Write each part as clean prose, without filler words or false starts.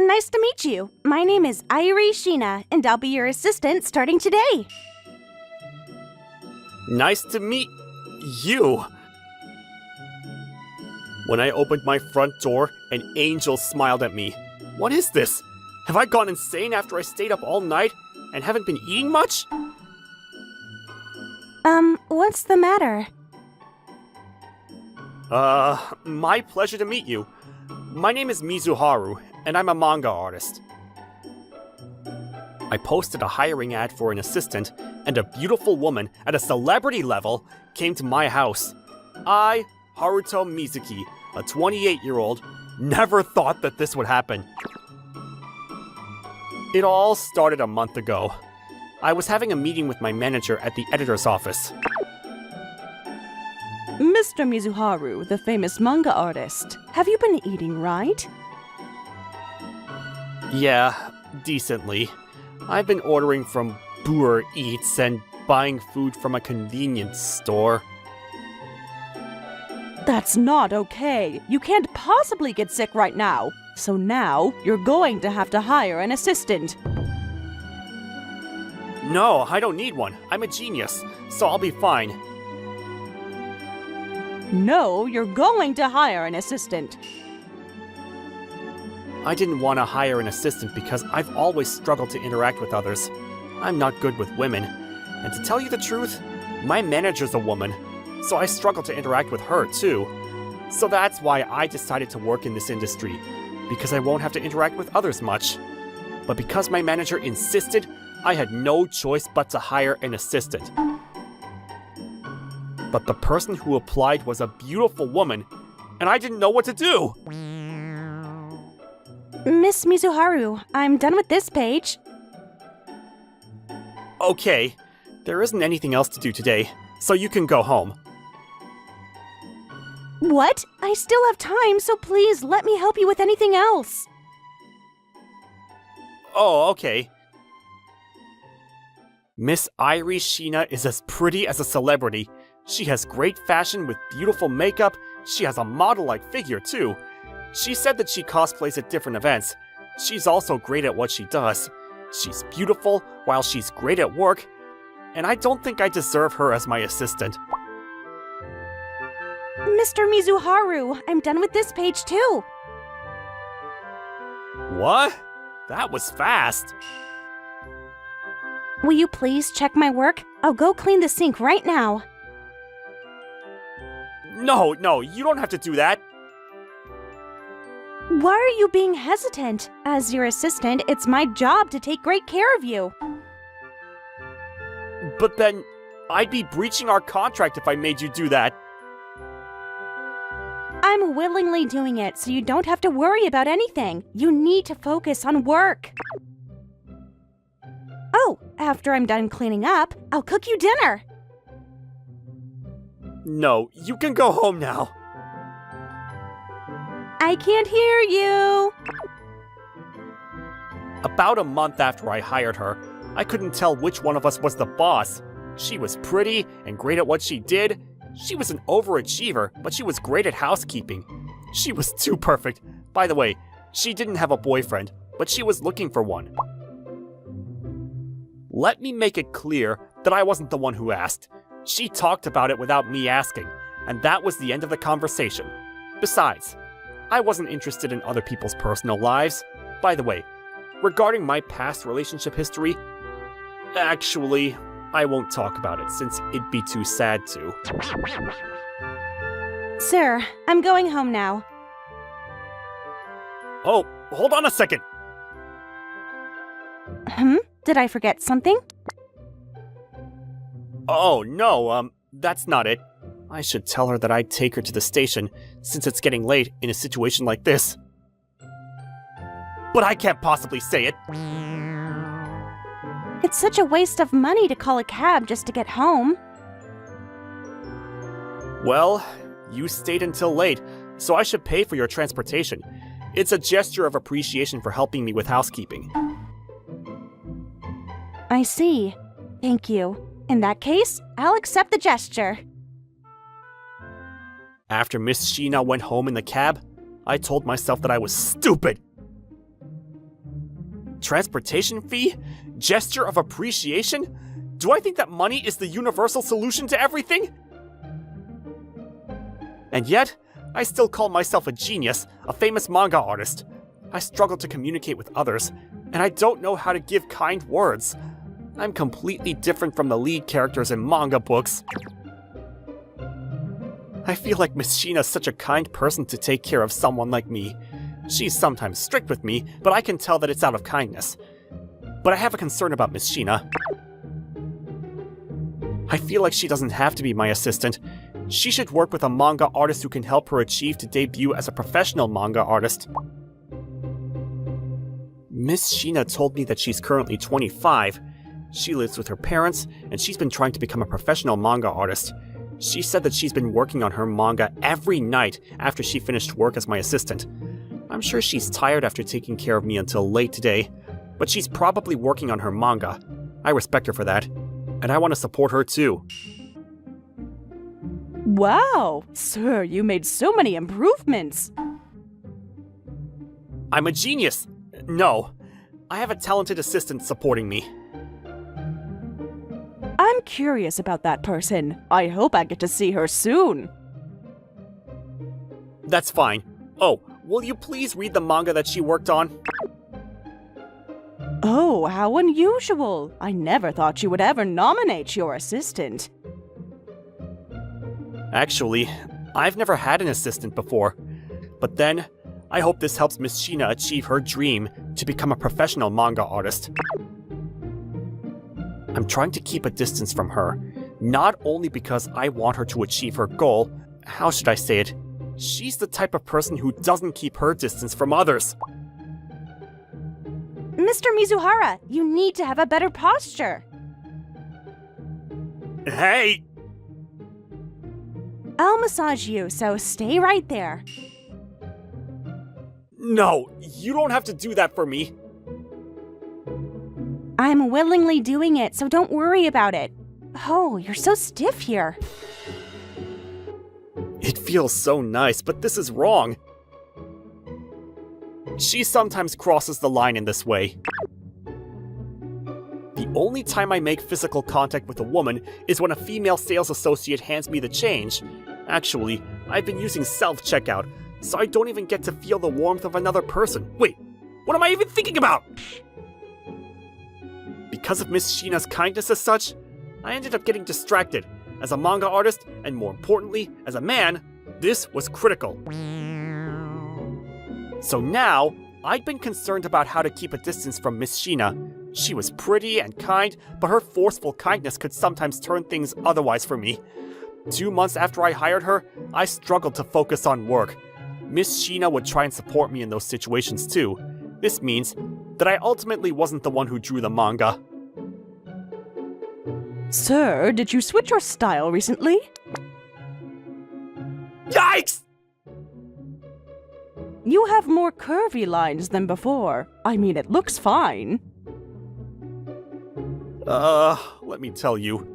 nice to meet you. My name is Airi Sheena, and I'll be your assistant starting today. Nice to meet you. When I opened my front door, an angel smiled at me. What is this? Have I gone insane after I stayed up all night and haven't been eating much? What's the matter? My pleasure to meet you. My name is Mizuharu, and I'm a manga artist. I posted a hiring ad for an assistant, and a beautiful woman at a celebrity level came to my house. I, Haruto Mizuki, a 28-year-old, never thought that this would happen. It all started a month ago. I was having a meeting with my manager at the editor's office. Mr. Mizuharu, the famous manga artist, have you been eating right? Yeah, decently. I've been ordering from Boer Eats and buying food from a convenience store. That's not okay. You can't possibly get sick right now. So now, you're going to have to hire an assistant. No, I don't need one. I'm a genius, so I'll be fine. No, you're going to hire an assistant. I didn't want to hire an assistant because I've always struggled to interact with others. I'm not good with women. And to tell you the truth, my manager's a woman, so I struggle to interact with her too. So that's why I decided to work in this industry, because I won't have to interact with others much. But because my manager insisted, I had no choice but to hire an assistant. But the person who applied was a beautiful woman, and I didn't know what to do. Miss Mizuharu, I'm done with this page. Okay, there isn't anything else to do today, so you can go home. What? I still have time, so please let me help you with anything else. Oh, okay. Miss Airi Sheena is as pretty as a celebrity. She has great fashion with beautiful makeup. She has a model-like figure, too. She said that she cosplays at different events. She's also great at what she does. She's beautiful while she's great at work, and I don't think I deserve her as my assistant. Mr. Mizuharu, I'm done with this page too. What? That was fast. Will you please check my work? I'll go clean the sink right now. No, you don't have to do that. Why are you being hesitant? As your assistant, it's my job to take great care of you. But then, I'd be breaching our contract if I made you do that. I'm willingly doing it, so you don't have to worry about anything. You need to focus on work. Oh, after I'm done cleaning up, I'll cook you dinner. No, you can go home now. I can't hear you. About a month after I hired her, I couldn't tell which one of us was the boss. She was pretty and great at what she did. She was an overachiever, but she was great at housekeeping. She was too perfect. By the way, she didn't have a boyfriend, but she was looking for one. Let me make it clear that I wasn't the one who asked. She talked about it without me asking, and that was the end of the conversation. Besides, I wasn't interested in other people's personal lives. By the way, regarding my past relationship history, actually, I won't talk about it since it'd be too sad to. Sir, I'm going home now. Oh, hold on a second! Did I forget something? Oh, no, that's not it. I should tell her that I'd take her to the station, since it's getting late in a situation like this. But I can't possibly say it. It's such a waste of money to call a cab just to get home. Well, you stayed until late, so I should pay for your transportation. It's a gesture of appreciation for helping me with housekeeping. I see. Thank you. In that case, I'll accept the gesture. After Miss Sheena went home in the cab, I told myself that I was stupid. Transportation fee? Gesture of appreciation? Do I think that money is the universal solution to everything? And yet, I still call myself a genius, a famous manga artist. I struggle to communicate with others, and I don't know how to give kind words. I'm completely different from the lead characters in manga books. I feel like Miss Sheena's such a kind person to take care of someone like me. She's sometimes strict with me, but I can tell that it's out of kindness. But I have a concern about Miss Sheena. I feel like she doesn't have to be my assistant. She should work with a manga artist who can help her achieve to debut as a professional manga artist. Miss Sheena told me that she's currently 25. She lives with her parents, and she's been trying to become a professional manga artist. She said that she's been working on her manga every night after she finished work as my assistant. I'm sure she's tired after taking care of me until late today, but she's probably working on her manga. I respect her for that, and I want to support her too. Wow, sir, you made so many improvements. I'm a genius! No, I have a talented assistant supporting me. I'm curious about that person. I hope I get to see her soon. That's fine. Oh, will you please read the manga that she worked on? Oh, how unusual. I never thought you would ever nominate your assistant. Actually, I've never had an assistant before. But then, I hope this helps Miss Sheena achieve her dream to become a professional manga artist. I'm trying to keep a distance from her, not only because I want her to achieve her goal. How should I say it? She's the type of person who doesn't keep her distance from others. Mr. Mizuhara, you need to have a better posture. Hey! I'll massage you, so stay right there. No, you don't have to do that for me. I'm willingly doing it, so don't worry about it. Oh, you're so stiff here. It feels so nice, but this is wrong. She sometimes crosses the line in this way. The only time I make physical contact with a woman is when a female sales associate hands me the change. Actually, I've been using self-checkout, so I don't even get to feel the warmth of another person. Wait, what am I even thinking about? Because of Miss Sheena's kindness as such, I ended up getting distracted. As a manga artist, and more importantly, as a man, this was critical. So now, I'd been concerned about how to keep a distance from Miss Sheena. She was pretty and kind, but her forceful kindness could sometimes turn things otherwise for me. 2 months after I hired her, I struggled to focus on work. Miss Sheena would try and support me in those situations too. This means that I ultimately wasn't the one who drew the manga. Sir, did you switch your style recently? Yikes! You have more curvy lines than before. I mean, it looks fine. Let me tell you.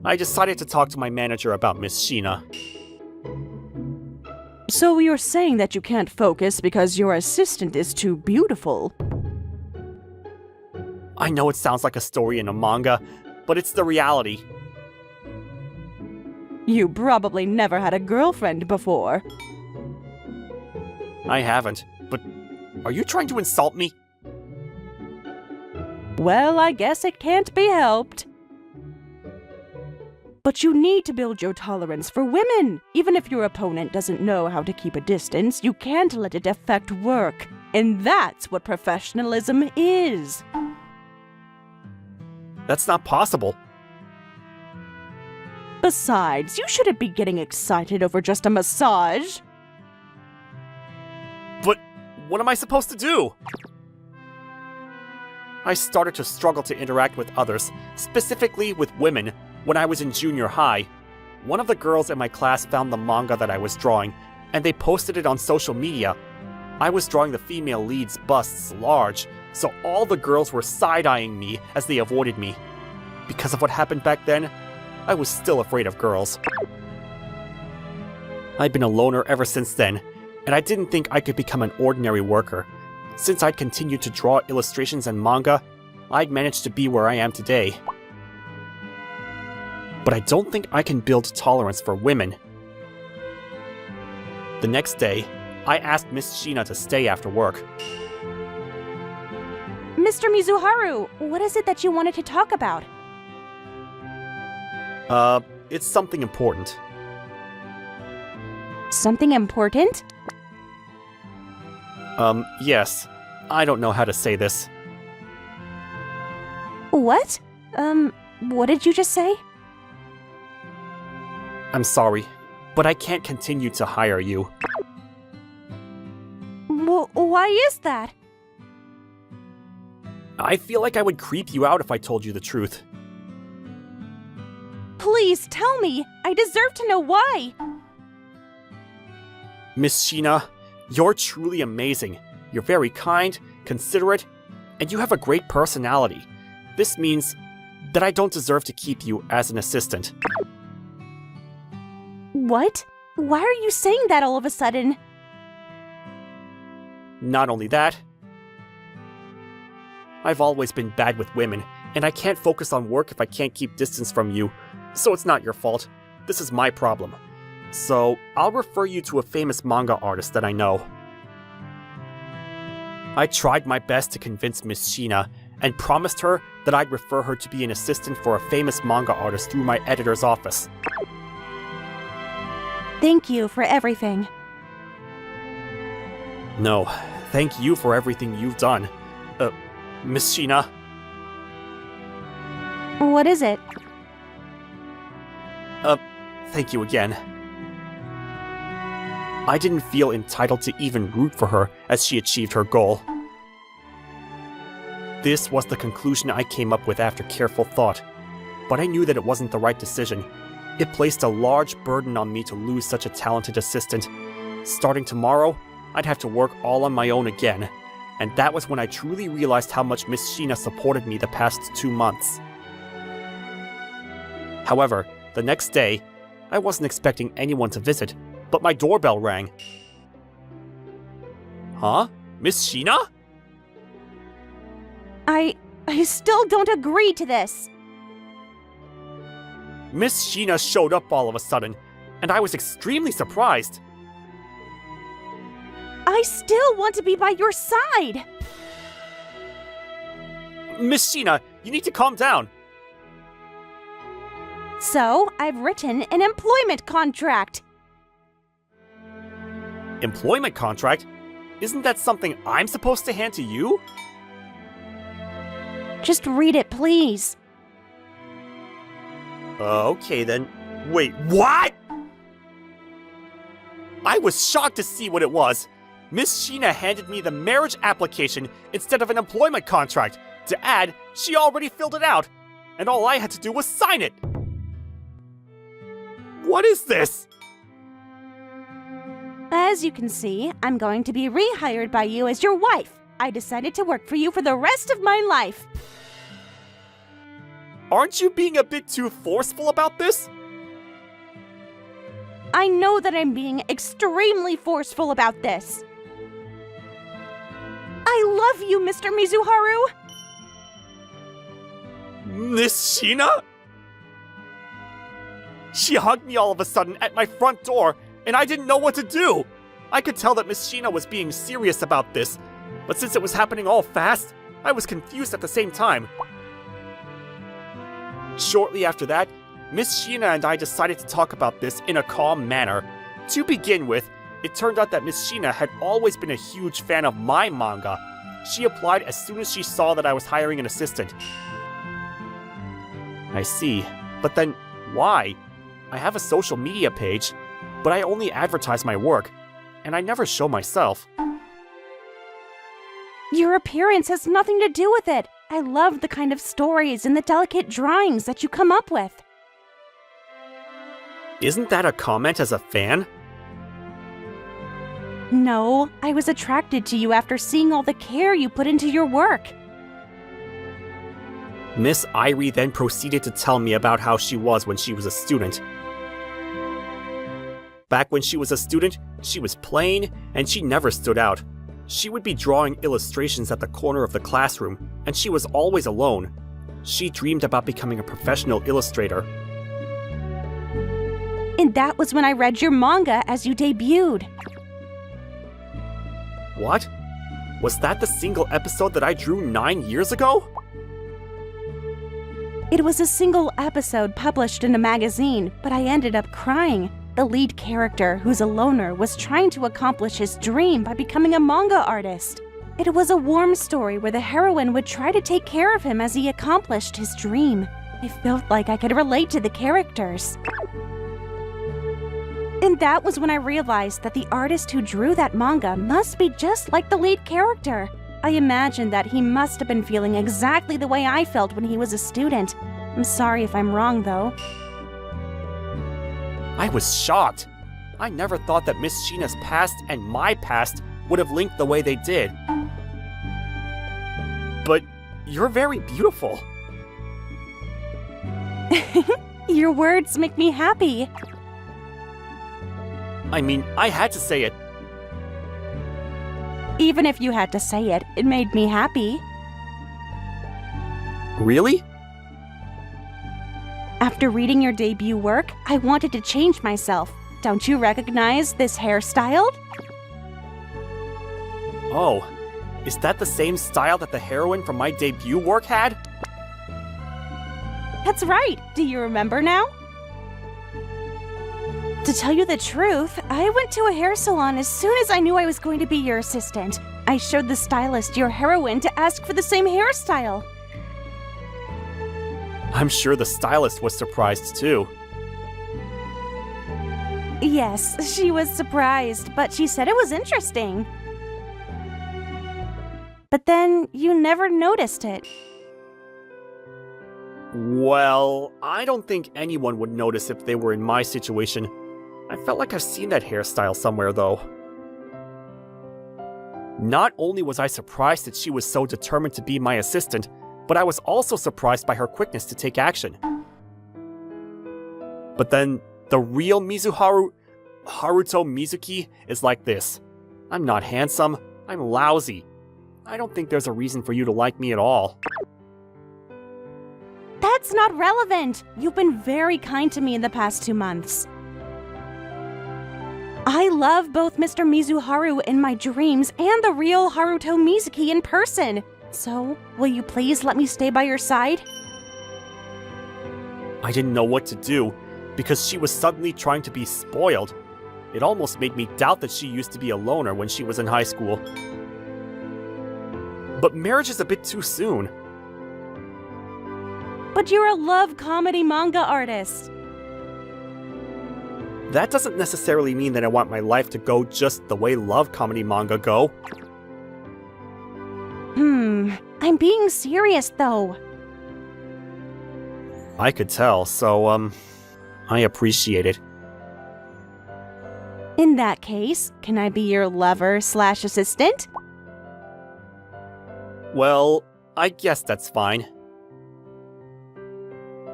I decided to talk to my manager about Miss Sheena. So you're saying that you can't focus because your assistant is too beautiful? I know it sounds like a story in a manga, but it's the reality. You probably never had a girlfriend before. I haven't, but are you trying to insult me? Well, I guess it can't be helped. But you need to build your tolerance for women. Even if your opponent doesn't know how to keep a distance, you can't let it affect work. And that's what professionalism is. That's not possible. Besides, you shouldn't be getting excited over just a massage. But what am I supposed to do? I started to struggle to interact with others, specifically with women, when I was in junior high. One of the girls in my class found the manga that I was drawing, and they posted it on social media. I was drawing the female lead's busts large, so all the girls were side-eyeing me as they avoided me. Because of what happened back then, I was still afraid of girls. I'd been a loner ever since then, and I didn't think I could become an ordinary worker. Since I'd continued to draw illustrations and manga, I'd managed to be where I am today. But I don't think I can build tolerance for women. The next day, I asked Miss Shina to stay after work. Mr. Mizuharu, what is it that you wanted to talk about? It's something important. Something important? Yes. I don't know how to say this. What? What did you just say? I'm sorry, but I can't continue to hire you. Why is that? I feel like I would creep you out if I told you the truth. Please tell me. I deserve to know why. Miss Shina, you're truly amazing. You're very kind, considerate, and you have a great personality. This means that I don't deserve to keep you as an assistant. What? Why are you saying that all of a sudden? Not only that, I've always been bad with women, and I can't focus on work if I can't keep distance from you. So it's not your fault. This is my problem. So I'll refer you to a famous manga artist that I know. I tried my best to convince Miss Shina and promised her that I'd refer her to be an assistant for a famous manga artist through my editor's office. Thank you for everything. No, thank you for everything you've done. Miss Shina? What is it? Thank you again. I didn't feel entitled to even root for her as she achieved her goal. This was the conclusion I came up with after careful thought, but I knew that it wasn't the right decision. It placed a large burden on me to lose such a talented assistant. Starting tomorrow, I'd have to work all on my own again, and that was when I truly realized how much Miss Shina supported me the past 2 months. However, the next day, I wasn't expecting anyone to visit, but my doorbell rang. Huh? Miss Shina? I still don't agree to this. Miss Shina showed up all of a sudden, and I was extremely surprised. I still want to be by your side. Miss Shina, you need to calm down. So, I've written an employment contract. Employment contract? Isn't that something I'm supposed to hand to you? Just read it, please. Okay then. Wait, what? I was shocked to see what it was. Miss Shina handed me the marriage application instead of an employment contract. To add, she already filled it out, and all I had to do was sign it. What is this? As you can see, I'm going to be rehired by you as your wife. I decided to work for you for the rest of my life. Aren't you being a bit too forceful about this? I know that I'm being extremely forceful about this. I love you, Mr. Mizuharu! Miss Shina? She hugged me all of a sudden at my front door, and I didn't know what to do. I could tell that Miss Shina was being serious about this, but since it was happening all fast, I was confused at the same time. Shortly after that, Miss Shina and I decided to talk about this in a calm manner. To begin with, it turned out that Miss Shina had always been a huge fan of my manga. She applied as soon as she saw that I was hiring an assistant. I see, but then why? I have a social media page, but I only advertise my work, and I never show myself. Your appearance has nothing to do with it. I love the kind of stories and the delicate drawings that you come up with. Isn't that a comment as a fan? No, I was attracted to you after seeing all the care you put into your work. Miss Irie then proceeded to tell me about how she was when she was a student. Back when she was a student, she was plain, and she never stood out. She would be drawing illustrations at the corner of the classroom, and she was always alone. She dreamed about becoming a professional illustrator. And that was when I read your manga as you debuted. What? Was that the single episode that I drew 9 years ago? It was a single episode published in a magazine, but I ended up crying. The lead character, who's a loner, was trying to accomplish his dream by becoming a manga artist. It was a warm story where the heroine would try to take care of him as he accomplished his dream. I felt like I could relate to the characters. And that was when I realized that the artist who drew that manga must be just like the lead character. I imagined that he must have been feeling exactly the way I felt when he was a student. I'm sorry if I'm wrong, though. I was shocked. I never thought that Miss Sheena's past and my past would have linked the way they did. But you're very beautiful. Your words make me happy. I mean, I had to say it. Even if you had to say it, it made me happy. Really? After reading your debut work, I wanted to change myself. Don't you recognize this hairstyle? Oh, is that the same style that the heroine from my debut work had? That's right. Do you remember now? To tell you the truth, I went to a hair salon as soon as I knew I was going to be your assistant. I showed the stylist your heroine to ask for the same hairstyle. I'm sure the stylist was surprised too. Yes, she was surprised, but she said it was interesting. But then you never noticed it. Well, I don't think anyone would notice if they were in my situation. I felt like I've seen that hairstyle somewhere, though. Not only was I surprised that she was so determined to be my assistant, but I was also surprised by her quickness to take action. But then, the real Haruto Mizuki is like this. I'm not handsome, I'm lousy. I don't think there's a reason for you to like me at all. That's not relevant. You've been very kind to me in the past 2 months. I love both Mr. Mizuharu in my dreams and the real Haruto Mizuki in person. So, will you please let me stay by your side? I didn't know what to do, because she was suddenly trying to be spoiled. It almost made me doubt that she used to be a loner when she was in high school. But marriage is a bit too soon. But you're a love comedy manga artist. That doesn't necessarily mean that I want my life to go just the way love comedy manga go. I'm being serious though. I could tell, so, I appreciate it. In that case, can I be your lover/assistant? Well, I guess that's fine.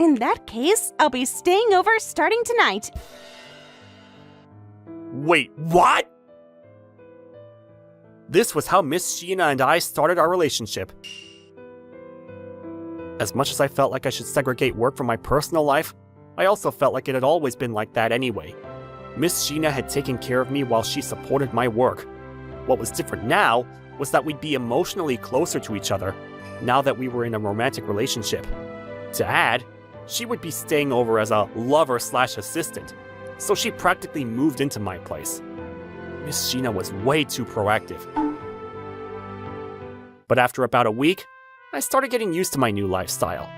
In that case, I'll be staying over starting tonight. Wait, what? This was how Miss Sheena and I started our relationship. As much as I felt like I should segregate work from my personal life, I also felt like it had always been like that anyway. Miss Sheena had taken care of me while she supported my work. What was different now was that we'd be emotionally closer to each other, now that we were in a romantic relationship. To add, she would be staying over as a lover/assistant, so she practically moved into my place. Miss Sheena was way too proactive. But after about a week, I started getting used to my new lifestyle.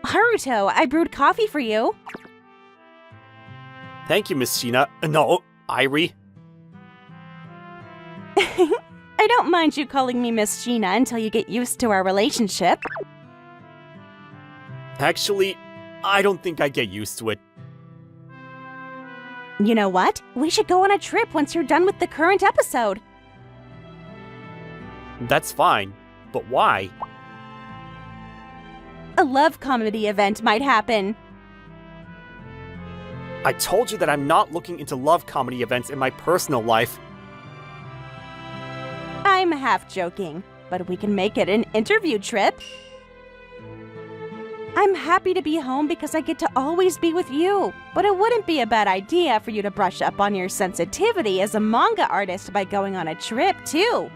Haruto, I brewed coffee for you. Thank you, Miss Sheena. No, Irie. I don't mind you calling me Miss Sheena until you get used to our relationship. Actually, I don't think I get used to it. You know what? We should go on a trip once you're done with the current episode. That's fine, but why? A love comedy event might happen. I told you that I'm not looking into love comedy events in my personal life. I'm half joking, but we can make it an interview trip. I'm happy to be home because I get to always be with you, but it wouldn't be a bad idea for you to brush up on your sensitivity as a manga artist by going on a trip, too.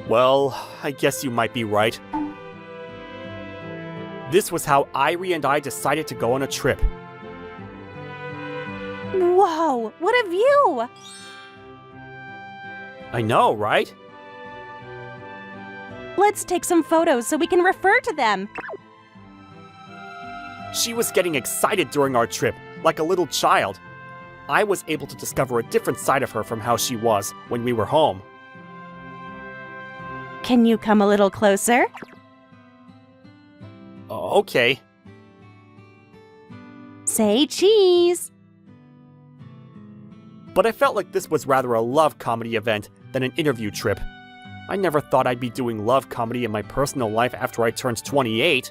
Well, I guess you might be right. This was how Irie and I decided to go on a trip. Whoa, what a view! I know, right? Let's take some photos so we can refer to them. She was getting excited during our trip, like a little child. I was able to discover a different side of her from how she was when we were home. Can you come a little closer? Okay. Say cheese. But I felt like this was rather a love comedy event than an interview trip. I never thought I'd be doing love comedy in my personal life after I turned 28.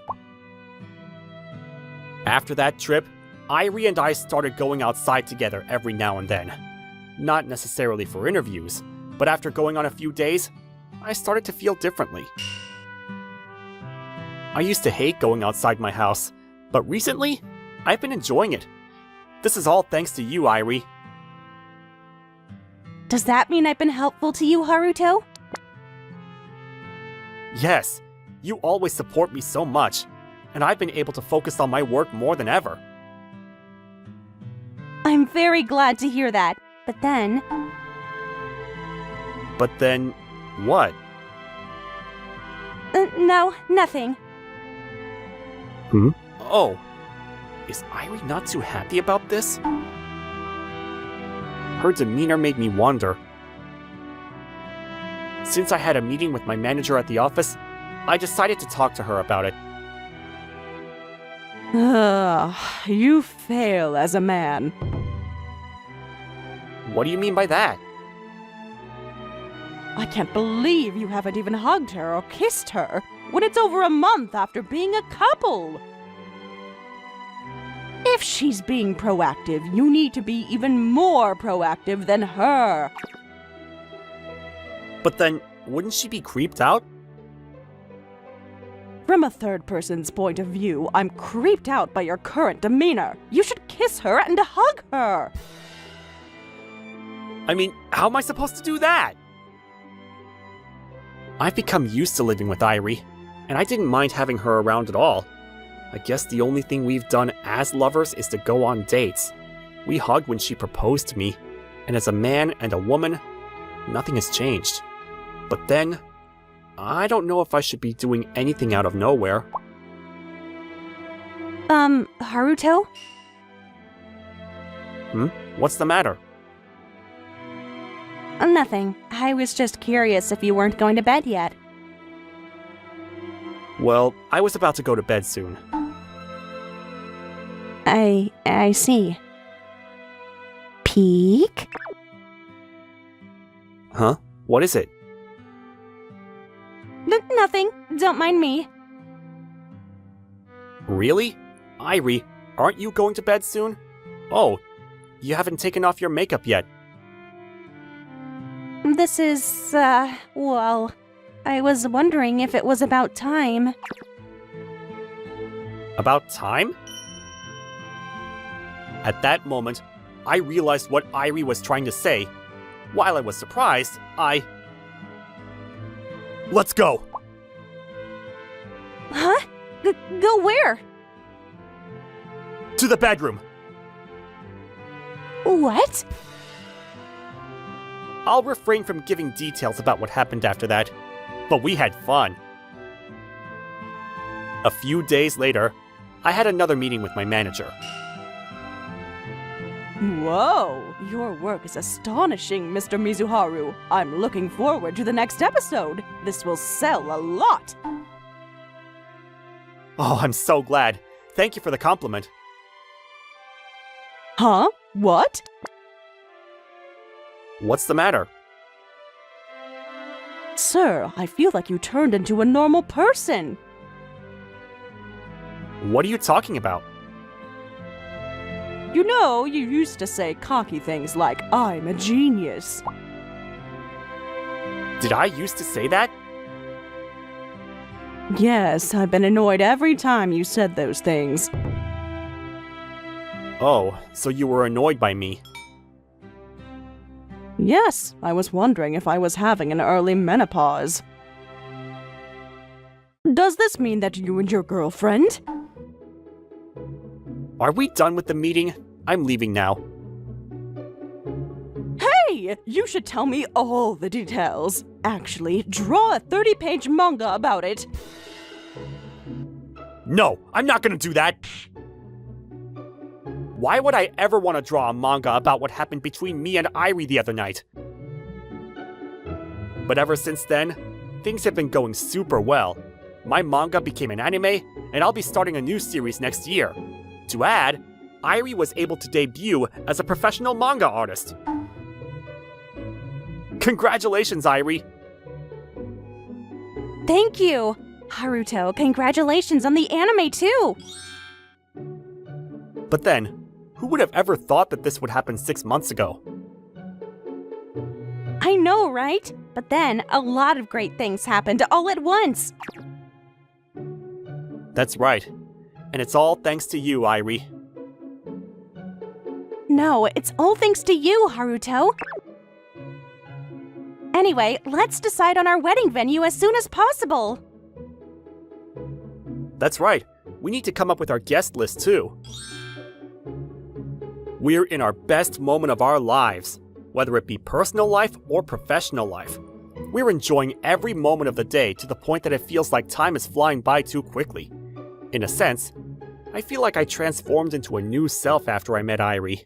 After that trip, Irie and I started going outside together every now and then. Not necessarily for interviews, but after going on a few days, I started to feel differently. I used to hate going outside my house, but recently, I've been enjoying it. This is all thanks to you, Irie. Does that mean I've been helpful to you, Haruto? Yes, you always support me so much, and I've been able to focus on my work more than ever. I'm very glad to hear that, but then... But then, what? No, nothing. Oh, is Irie not too happy about this? Her demeanor made me wonder. Since I had a meeting with my manager at the office, I decided to talk to her about it. You fail as a man. What do you mean by that? I can't believe you haven't even hugged her or kissed her when it's over a month after being a couple. If she's being proactive, you need to be even more proactive than her. But then, wouldn't she be creeped out? From a third person's point of view, I'm creeped out by your current demeanor. You should kiss her and hug her. I mean, how am I supposed to do that? I've become used to living with Irie, and I didn't mind having her around at all. I guess the only thing we've done as lovers is to go on dates. We hugged when she proposed to me, and as a man and a woman, nothing has changed. But then, I don't know if I should be doing anything out of nowhere. Haruto? What's the matter? Nothing. I was just curious if you weren't going to bed yet. Well, I was about to go to bed soon. I see. Peek? Huh? What is it? Nothing. Don't mind me. Really? Irie, aren't you going to bed soon? Oh, you haven't taken off your makeup yet. This is, well, I was wondering if it was about time. About time? At that moment, I realized what Irie was trying to say. While I was surprised, Let's go! Huh? Go where? To the bedroom! What? I'll refrain from giving details about what happened after that, but we had fun. A few days later, I had another meeting with my manager. Whoa, your work is astonishing, Mr. Mizuharu. I'm looking forward to the next episode. This will sell a lot. Oh, I'm so glad. Thank you for the compliment. Huh? What? What's the matter? Sir, I feel like you turned into a normal person. What are you talking about? You know, you used to say cocky things like, I'm a genius. Did I used to say that? Yes, I've been annoyed every time you said those things. Oh, so you were annoyed by me. Yes, I was wondering if I was having an early menopause. Does this mean that you and your girlfriend? Are we done with the meeting? I'm leaving now. Hey, you should tell me all the details. Actually, draw a 30-page manga about it. No, I'm not gonna do that! Why would I ever want to draw a manga about what happened between me and Irie the other night? But ever since then, things have been going super well. My manga became an anime, and I'll be starting a new series next year. To add, Irie was able to debut as a professional manga artist. Congratulations, Irie! Thank you! Haruto, congratulations on the anime too! But then, who would have ever thought that this would happen 6 months ago? I know, right? But then, a lot of great things happened all at once! That's right. And it's all thanks to you, Irie. No, it's all thanks to you, Haruto! Anyway, let's decide on our wedding venue as soon as possible! That's right. We need to come up with our guest list, too. We're in our best moment of our lives, whether it be personal life or professional life. We're enjoying every moment of the day to the point that it feels like time is flying by too quickly. In a sense, I feel like I transformed into a new self after I met Irie.